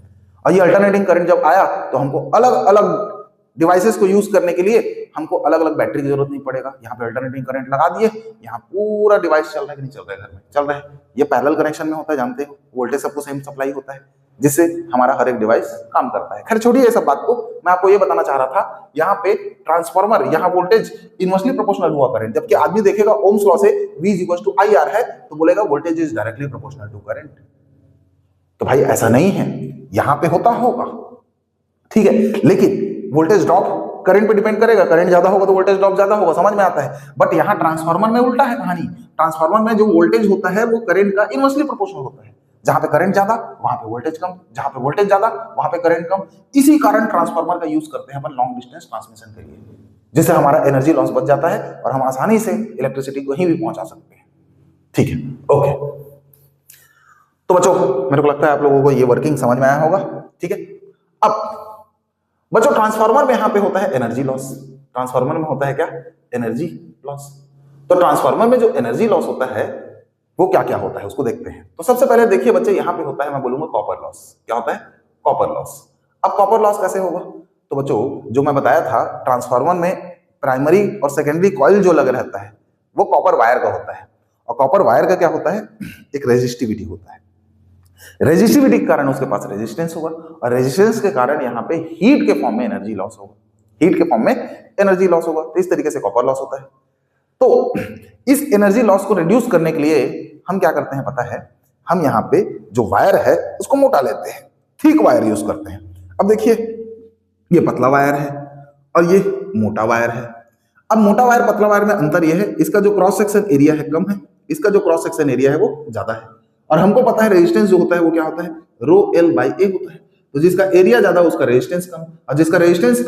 S1: और ये अल्टरनेटिंग करंट जब आया तो हमको अलग अलग डिवाइसेस को यूज करने के लिए हमको अलग अलग बैटरी की जरूरत नहीं पड़ेगा। यहाँ पे अल्टरनेटिंग करंट लगा दिए, यहाँ पूरा डिवाइस चल रहा है कि नहीं चल रहा है, घर में चल रहा है। ये पैरेलल कनेक्शन में होता है, जानते हो, वोल्टेज सबको सेम सप्लाई होता है, जिससे हमारा हर एक डिवाइस काम करता है। खैर छोड़िए ये सब बात को, मैं आपको ये बताना चाह रहा था, यहाँ पे ट्रांसफार्मर, यहाँ वोल्टेज इनवर्सली प्रोपोर्शनल हुआ करंट। जबकि आदमी देखेगा ओम्स लॉ से V = IR है तो बोलेगा voltage is directly proportional to current. तो भाई ऐसा नहीं है, यहाँ पे होता होगा, ठीक है, लेकिन वोल्टेज ड्रॉप करंट पे डिपेंड करेगा। करंट ज्यादा होगा तो वोल्टेज ड्रॉप ज्यादा होगा, समझ में आता है। बट यहाँ ट्रांसफार्मर में उल्टा है कहानी। ट्रांसफार्मर में जो वोल्टेज होता है वो करंट का इनवर्सली प्रोपोर्शनल होता है। जहां पे करंट ज्यादा वहां पे वोल्टेज कम, जहां पे वोल्टेज ज्यादा वहां पे करंट कम। इसी कारण ट्रांसफार्मर का यूज करते हैं अपन लॉन्ग डिस्टेंस ट्रांसमिशन के लिए, जिससे हमारा एनर्जी लॉस बच जाता है और हम आसानी से इलेक्ट्रिसिटी कहीं भी पहुंचा सकते हैं, ठीक है, ओके। तो बच्चों मेरे को लगता है आप लोगों को ये वर्किंग समझ में आया होगा, ठीक है। अब बच्चों ट्रांसफार्मर में यहाँ पे होता है एनर्जी लॉस, ट्रांसफार्मर में होता है क्या, एनर्जी लॉस। तो ट्रांसफार्मर में जो एनर्जी लॉस होता है वो क्या क्या होता है उसको देखते हैं। तो सबसे पहले देखिए बच्चे, यहाँ पे होता है, मैं बोलूंगा कॉपर लॉस। क्या होता है, कॉपर लॉस। अब कॉपर लॉस कैसे होगा, तो बच्चों जो मैं बताया था, ट्रांसफार्मर में प्राइमरी और सेकेंडरी कॉइल जो लगा रहता है वो कॉपर वायर का होता है। और कॉपर वायर का क्या होता है, एक रेजिस्टिविटी होता है। रेजिस्टिविटी के कारण उसके पास रेजिस्टेंस होगा, और रेजिस्टेंस के कारण यहाँ पे हीट के फॉर्म में एनर्जी लॉस होगा, हीट के फॉर्म में एनर्जी लॉस होगा। तो इस तरीके से कॉपर लॉस होता है। तो इस एनर्जी लॉस को रिड्यूस करने के लिए हम क्या करते हैं पता है, हम यहाँ पे जो वायर है उसको मोटा लेते हैं, थिक वायर यूज करते हैं। अब देखिए ये पतला वायर है और ये मोटा वायर है। अब मोटा वायर पतला वायर में अंतर यह है, इसका जो क्रॉस सेक्शन एरिया है कम है, इसका जो क्रॉस सेक्शन एरिया है वो ज्यादा है। और हमको पता है रेजिस्टेंस जो होता है वो क्या होता है, ρL/A होता है। तो जिसका एरिया ज्यादा उसका रेजिस्टेंस कम, और जिसका रेजिस्टेंस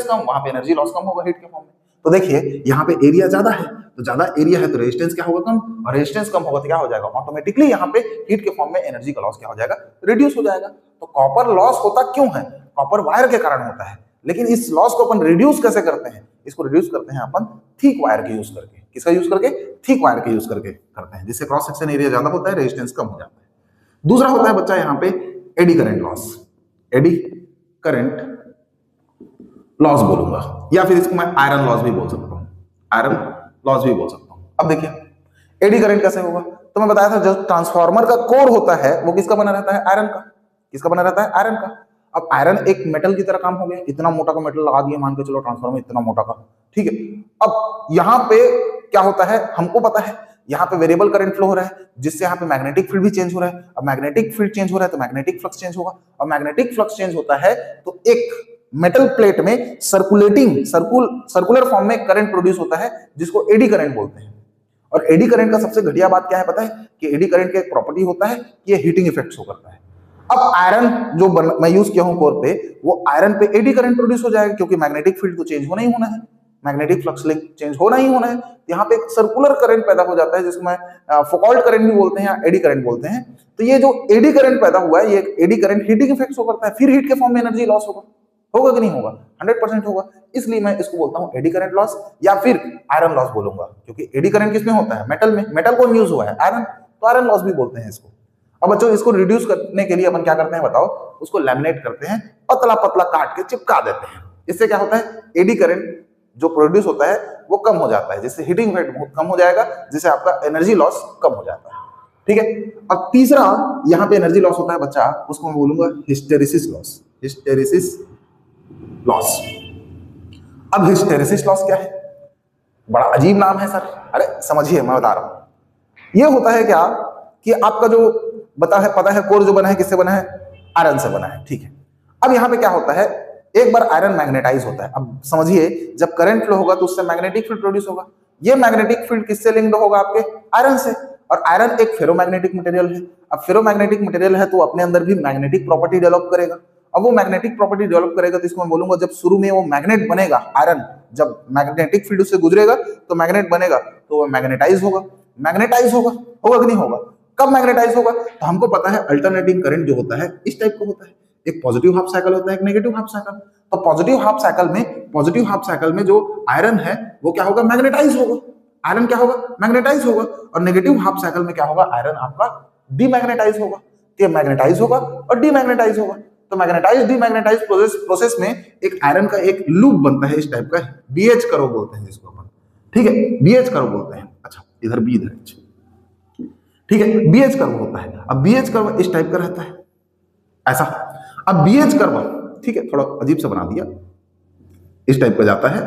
S1: कम वहां पे एनर्जी लॉस कम होगा हीट के फॉर्म में। तो देखिए यहाँ पे एरिया ज्यादा है, तो ज्यादा एरिया है तो रेजिस्टेंस क्या होगा, कम, और रेजिस्टेंस कम होगा तो क्या हो जाएगा, ऑटोमेटिकली यहाँ पे हीट के फॉर्म में एनर्जी का लॉस क्या हो जाएगा, रिड्यूस हो जाएगा। तो कॉपर लॉस होता क्यों है, कॉपर वायर के कारण होता है, लेकिन इस लॉस को अपन रिड्यूस कैसे करते हैं, इसको रिड्यूस करते हैं अपन थिक वायर के यूज करके। किसका यूज करके, थिक वायर के यूज करके करते हैं, जिससे क्रॉस सेक्शन एरिया ज्यादा होता है, रेजिस्टेंस कम हो जाता है। दूसरा होता है बच्चा यहाँ पे eddy current loss, eddy current loss बोलूंगा, या फिर इसको मैं आयरन लॉस भी बोल सकता हूं, आयरन लॉस भी बोल सकता हूं। अब देखिए एडी करंट कैसे होगा, तो मैं बताया था जो ट्रांसफार्मर का कोर होता है वो किसका बना रहता है, आयरन का। किसका बना रहता है, आयरन का। अब आयरन एक मेटल की तरह काम हो गया, इतना मोटा का मेटल लगा दिया, मान के चलो ट्रांसफार्मर इतना मोटा का, ठीक है। अब यहाँ पे क्या होता है, हमको पता है यहाँ पे वेरिएबल करंट फ्लो हो रहा है, जिससे यहाँ पे मैग्नेटिक फील्ड भी चेंज हो रहा है। अब मैग्नेटिक फील्ड चेंज हो रहा है तो मैग्नेटिक फ्लक्स चेंज होगा, और मैग्नेटिक फ्लक्स चेंज होता है तो एक मेटल प्लेट में सर्कुलर फॉर्म में करंट प्रोड्यूस होता है, जिसको एडी करंट बोलते हैं। और एडी करंट का सबसे घटिया बात क्या है पता है, कि एडी करंट का एक प्रॉपर्टी होता है कि ये हीटिंग इफेक्ट शो करता है। अब आयरन जो मैं यूज किया हूं कोर पे, वो आयरन पे एडी करंट प्रोड्यूस हो जाएगा, क्योंकि मैग्नेटिक फील्ड तो चेंज होना ही होना है, मैग्नेटिक फ्लक्स लिंक चेंज होना ही होना है। यहाँ पे एक सर्कुलर करंट पैदा हो जाता है, जिसको मैं फौकॉल्ट करंट भी बोलते हैं या एडी करंट बोलते हैं। तो ये जो एडी करंट पैदा हुआ है, ये eddy current heating effect show करता है, फिर हीट के फॉर्म में एनर्जी लॉस होगा, होगा कि नहीं होगा, 100% होगा। इसलिए मैं इसको बोलता हूं एडी करंट लॉस या फिर आयरन लॉस बोलूंगा, क्योंकि एडी करंट किसमें होता है, मेटल में, मेटल को यूज हुआ है आयरन, तो आयरन लॉस भी बोलते हैं इसको। अब बच्चों इसको रिड्यूस करने के लिए अपन क्या करते हैं बताओ, उसको लैमिनेट करते हैं, पतला पतला काट के चिपका देते हैं। इससे क्या होता है, एडी करंट जो प्रोड्यूस होता है वो कम हो जाता है, जिससे हीटिंग इफेक्ट बहुत कम हो जाएगा, जिससे आपका एनर्जी लॉस कम हो जाता है, ठीक है। अब तीसरा यहाँ पे एनर्जी लॉस होता है बच्चा, उसको मैं बोलूंगा हिस्टेरिसिस लॉस, हिस्टेरिसिस लॉस। अब हिस्टेरिसिस लॉस क्या है, बड़ा अजीब नाम है सर, अरे समझिए मैं बता रहा हूं। ये होता है क्या कि आपका जो पता है कोर जो बना है किससे बना है, आयरन से बना है, ठीक है। अब यहाँ पे क्या होता है, एक बार आयरन मैग्नेटाइज होता है। अब समझिए जब करंट फ्लो होगा तो उससे मैग्नेटिक फील्ड प्रोड्यूस होगा, ये मैग्नेटिक फील्ड किससे लिंक्ड होगा, आपके आयरन से। और आयरन एक फेरोमैग्नेटिक मटेरियल है। अब फेरोमैग्नेटिक मटेरियल है तो अपने अंदर भी मैग्नेटिक प्रॉपर्टी डेवलप करेगा। अब वो मैग्नेटिक प्रॉपर्टी डेवलप करेगा तो इसको मैं बोलूंगा, जब शुरू में वो मैग्नेट बनेगा आयरन, जब मैग्नेटिक फील्ड उससे गुजरेगा तो मैग्नेट बनेगा, तो वो मैग्नेटाइज होगा, मैग्नेटाइज होगा, होगा कि नहीं होगा। कब मैग्नेटाइज होगा, तो हमको पता है अल्टरनेटिंग करंट जो होता है इस टाइप का होता है, एक पॉजिटिव हाफ साइकिल होता है, एक नेगेटिव हाफ साइकिल। तो पॉजिटिव हाफ साइकिल में जो आयरन है वो क्या होगा, मैग्नेटाइज होगा, आयरन क्या होगा, मैग्नेटाइज होगा। और नेगेटिव हाफ साइकिल में क्या होगा, आयरन आपका डीमैग्नेटाइज होगा। ये मैग्नेटाइज होगा और डीमैग्नेटाइज होगा। तो मैग्नेटाइज डीमैग्नेटाइज प्रोसेस में एक आयरन का एक लूप बनता है इस टाइप का, बीएच कर्व बोलते हैं जिसको अपन, ठीक है, बीएच कर्व बोलते हैं। अच्छा इधर बी इधर एच, ठीक है, बीएच कर्व होता है। अब बीएच कर्व इस टाइप का रहता है ऐसा। अब बीएच कर्व, ठीक है, थोड़ा अजीब सा बना दिया, इस टाइप का जाता है,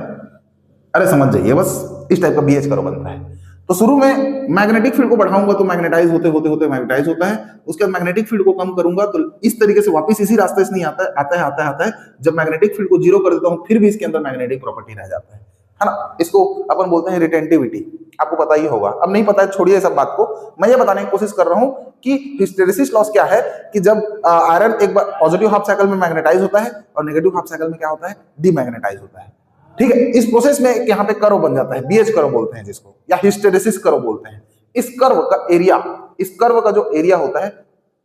S1: अरे समझ जाइए बस, इस टाइप का बीएच कर्व बनता है। तो शुरू में मैग्नेटिक फील्ड को बढ़ाऊंगा तो मैग्नेटाइज होते होते मैग्नेटाइज होता है, उसके बाद मैग्नेटिक फील्ड को कम करूंगा तो इस तरीके से वापस इसी रास्ते से नहीं आता है। जब मैग्नेटिक फील्ड को जीरो कर देता हूं फिर भी इसके अंदर मैग्नेटिक प्रॉपर्टी रह जाता है ना। इसको अपन बोलते हैं रिटेंटिविटी, आपको पता ही होगा। अब नहीं पता है छोड़िए सब बात को, मैं ये बताने की कोशिश कर रहा हूं कि हिस्टेरिसिस लॉस क्या है, कि जब आयरन एक बार पॉजिटिव हाफ साइकिल में मैग्नेटाइज होता है और नेगेटिव हाफ साइकिल में क्या होता है, डीमैग्नेटाइज होता है, ठीक है। इस प्रोसेस में यहाँ पे कर्व बन जाता है, बीएच कर्व बोलते हैं जिसको, या हिस्टेरिसिस कर्व बोलते हैं। इस कर्व का एरिया, इस कर्व का जो एरिया होता है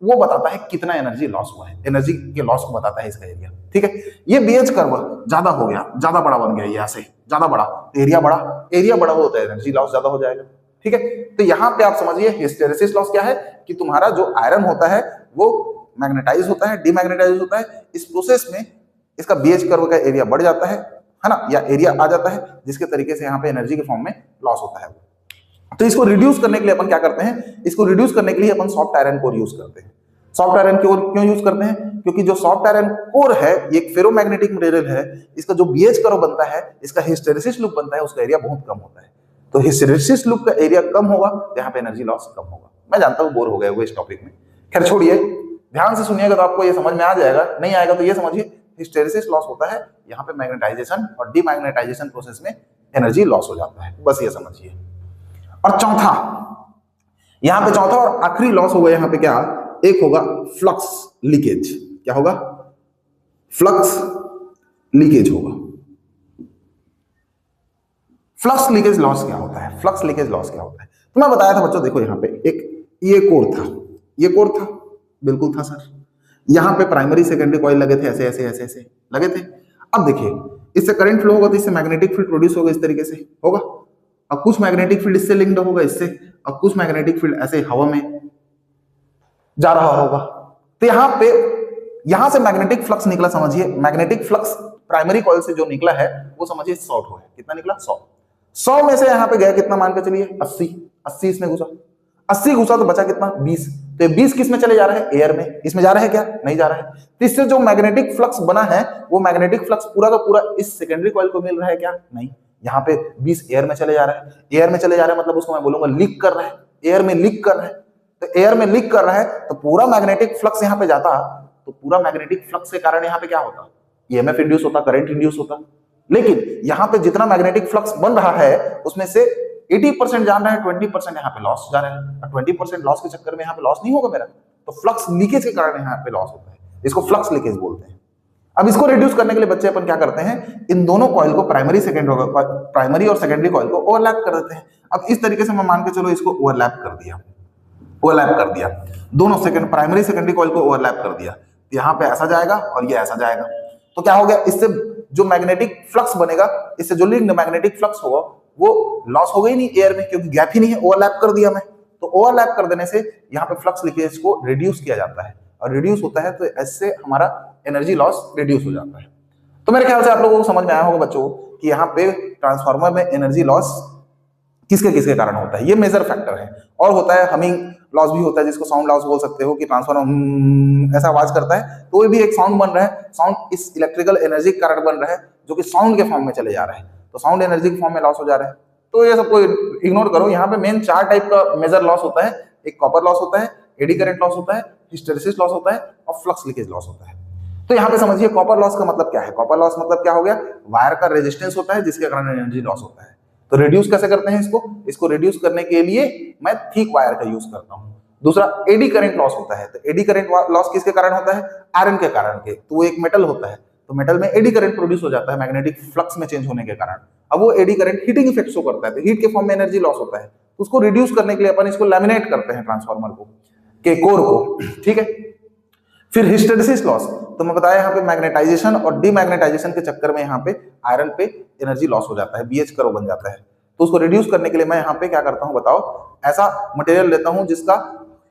S1: वो बताता है कितना एनर्जी लॉस हुआ है, एनर्जी के लॉस को बताता है इसका एरिया, ठीक है। ये बीएच कर्व ज्यादा हो गया, ज्यादा बड़ा बन गया, यहाँ से ज्यादा बड़ा, एरिया बड़ा होता है, एनर्जी लॉस ज्यादा हो जाएगा, ठीक है। तो यहाँ पे आप समझिए हिस्टेरिसिस लॉस क्या है, कि तुम्हारा जो आयरन होता है वो मैग्नेटाइज होता है, डीमैग्नेटाइज होता है। इस प्रोसेस में इसका बीएच कर्व का एरिया बढ़ जाता है ना, या एरिया आ जाता है, जिसके तरीके से यहाँ पे एनर्जी के फॉर्म में लॉस होता है। तो इसको रिड्यूस करने के लिए अपन क्या करते हैं, इसको रिड्यूस करने के लिए अपन सॉफ्ट आयरन कोर यूज करते हैं। सॉफ्ट आयरन कोर क्यों यूज करते हैं, क्योंकि जो सॉफ्ट आयरन कोर है ये एक फेरोमैग्नेटिक मटेरियल है, इसका जो बीएच कर्व बनता है, इसका हिस्टेरिसिस लूप बनता है, उसका एरिया बहुत कम होता है। तो हिस्टेरिसिस लूप का एरिया कम होगा तो यहाँ पे एनर्जी लॉस कम होगा। मैं जानता हूँ बोर हो गए वो इस टॉपिक में, खैर छोड़िए, ध्यान से सुनिएगा तो आपको ये समझ में आ जाएगा, नहीं आएगा तो ये समझिए हिस्टेरिसिस लॉस होता है यहाँ पे मैग्नेटाइजेशन और डीमैग्नेटाइजेशन प्रोसेस में एनर्जी लॉस हो जाता है, बस ये समझिए। और चौथा, यहाँ पे चौथा और आखिरी लॉस होगा यहाँ पे क्या, एक होगा फ्लक्स लीकेज। क्या होगा, फ्लक्स लीकेज होगा। फ्लक्स लीकेज लॉस क्या होता है, फ्लक्स लीकेज लॉस क्या होता है? तो मैं बताया था बच्चों, देखो यहाँ पे एक ये कोर था, ये कोर था, बिल्कुल था सर। यहाँ पे प्राइमरी सेकेंडरी कॉइल लगे थे, ऐसे ऐसे ऐसे ऐसे लगे थे। अब देखिए, इससे करंट फ्लो होगा तो इससे मैग्नेटिक फील्ड प्रोड्यूस होगा, इस तरीके से होगा। अब कुछ मैग्नेटिक फील्ड इससे लिंक्ड होगा, इससे, अब कुछ मैग्नेटिक फील्ड ऐसे हवा में जा रहा होगा। तो यहाँ पे, यहां से मैग्नेटिक फ्लक्स निकला, समझिए मैग्नेटिक फ्लक्स प्राइमरी कॉइल से जो निकला है वो समझिए 100 है। कितना निकला? 100 में से यहाँ पे गया कितना, मान के चलिए 80 इसमें घुसा, 80 घुसा तो बचा कितना? 20। तो ये 20 किस में चले जा रहा है? एयर में। इसमें जा रहा है क्या? नहीं जा रहा है। तो इससे जो मैग्नेटिक फ्लक्स बना है वो मैग्नेटिक फ्लक्स पूरा का पूरा इस सेकेंडरी कॉइल को मिल रहा है क्या? नहीं। यहाँ पे 20 एयर में चले जा रहा है। एयर में चले जा रहा है मतलब उसको मैं बोलूंगा लीक कर रहा है, एयर में लीक कर रहा है। तो एयर में लीक कर रहा है तो पूरा मैग्नेटिक फ्लक्स यहाँ पे जाता, तो पूरा मैग्नेटिक फ्लक्स के कारण यहाँ पे क्या होता? ईएमएफ इंड्यूस होता, करंट इंड्यूस होता। लेकिन यहाँ पे जितना मैग्नेटिक फ्लक्स बन रहा है उसमें से 80% जान रहा है, 20% यहाँ पे लॉस जा रहा है। 20% लॉस के चक्कर में यहाँ पे लॉस नहीं होगा मेरा, तो फ्लक्स लीकेज के कारण यहाँ पे लॉस होता है। इसको फ्लक्स लीकेज बोलते हैं। अब इसको रिड्यूस करने के लिए बच्चे अपन क्या करते हैं, इन दोनों कॉइल को प्राइमरी और सेकेंडरी कॉइल को ओवरलैप कर देते हैं। अब इस तरीके से मैं मान के चलो इसको ओवरलैप कर दिया, दोनों प्राइमरी सेकेंडरी कॉइल को ओवरलैप कर दिया। यहाँ पे ऐसा जाएगा और ये ऐसा जाएगा, तो क्या हो गया? इससे जो मैग्नेटिक फ्लक्स बनेगा, इससे जो लिंक्ड मैग्नेटिक फ्लक्स होगा वो लॉस हो गई नहीं एयर में, क्योंकि गैप ही नहीं है, ओवरलैप कर दिया मैं। तो ओवरलैप कर देने से यहाँ पे फ्लक्स लीकेज को रिड्यूस किया जाता है, और रिड्यूस होता है तो इससे हमारा एनर्जी लॉस रिड्यूस हो जाता है। तो मेरे ख्याल से आप लोगों को समझ में आया होगा बच्चों कि यहाँ पे ट्रांसफार्मर में एनर्जी लॉस किसके किसके कारण होता है, ये मेजर फैक्टर है। और होता है हमिंग लॉस भी होता है, जिसको साउंड लॉस बोल सकते हो, कि ट्रांसफार्मर ऐसा आवाज करता है तो ये भी एक साउंड बन रहा है। साउंड इस इलेक्ट्रिकल एनर्जी के कारण बन रहा है, जो कि साउंड के फॉर्म में चले जा रहा है, तो साउंड एनर्जी के फॉर्म में लॉस हो जा रहा है। तो ये सबको इग्नोर करो। यहाँ पे मेन 4 टाइप का मेजर लॉस होता है। एक कॉपर लॉस होता है, एडी करंट लॉस होता है, हिस्टेरेसिस लॉस होता है, और फ्लक्स लीकेज लॉस होता है। तो यहाँ पे समझिए कॉपर लॉस का मतलब क्या है। कॉपर लॉस मतलब क्या हो गया? वायर का रेजिस्टेंस होता है जिसके कारण एनर्जी लॉस होता है। तो रिड्यूस कैसे करते हैं इसको रिड्यूस करने के लिए मैं थिक वायर का यूज करता हूं। दूसरा एडी करंट लॉस होता है। तो एडी करंट लॉस किसके कारण होता है? आयरन के कारण के। तो वो एक मेटल होता है, तो मेटल में एडी करंट प्रोड्यूस हो जाता है मैग्नेटिक फ्लक्स में चेंज होने के कारण। अब वो eddy current heating effect show करता है, तो हीट के फॉर्म में एनर्जी लॉस होता है। तो उसको रिड्यूस करने के लिए अपन इसको लैमिनेट करते हैं ट्रांसफार्मर को, के कोर को, ठीक है। फिर हिस्टेरेसिस लॉस, तो मैं बताया यहाँ पे मैग्नेटाइजेशन और डीमैग्नेटाइजेशन के चक्कर में यहाँ पे आयरन पे एनर्जी लॉस हो जाता है, बीएच कर्व बन जाता है। तो उसको रिड्यूस करने के लिए मैं यहाँ पे क्या करता हूँ बताओ, ऐसा मटेरियल लेता हूँ जिसका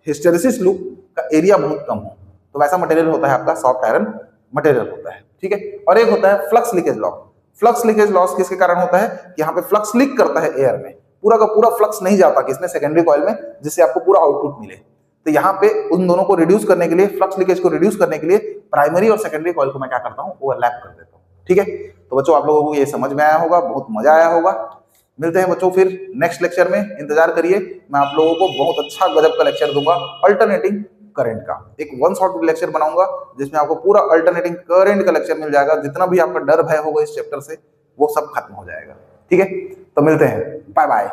S1: हिस्टेरेसिस लूप का एरिया बहुत कम हो। तो वैसा मटेरियल होता है आपका सॉफ्ट आयरन मटेरियल होता है, ठीक है। और एक होता है flux leakage loss. Flux leakage loss किसके कारण होता है? कि यहाँ पे फ्लक्स लीक करता है एयर में, पूरा का पूरा फ्लक्स नहीं जाता किसमें? सेकेंडरी कॉइल में, जिससे आपको पूरा आउटपुट मिले। तो यहाँ पे उन दोनों को रिड्यूस करने के लिए, फ्लक्स लीकेज को रिड्यूस करने के लिए प्राइमरी और सेकेंडरी कॉइल को मैं क्या करता हूँ? ओवरलैप कर देता हूँ, ठीक है। तो बच्चों आप लोगों को ये समझ में आया होगा, बहुत मजा आया होगा। मिलते हैं बच्चों फिर नेक्स्ट लेक्चर में, इंतजार करिए। मैं आप लोगों को बहुत अच्छा गजब का लेक्चर दूंगा अल्टरनेटिंग करंट का। एक वन शॉट लेक्चर बनाऊंगा जिसमें आपको पूरा अल्टरनेटिंग करंट का लेक्चर मिल जाएगा। जितना भी आपका डर भय होगा इस चैप्टर से वो सब खत्म हो जाएगा, ठीक है। तो मिलते हैं, बाय बाय।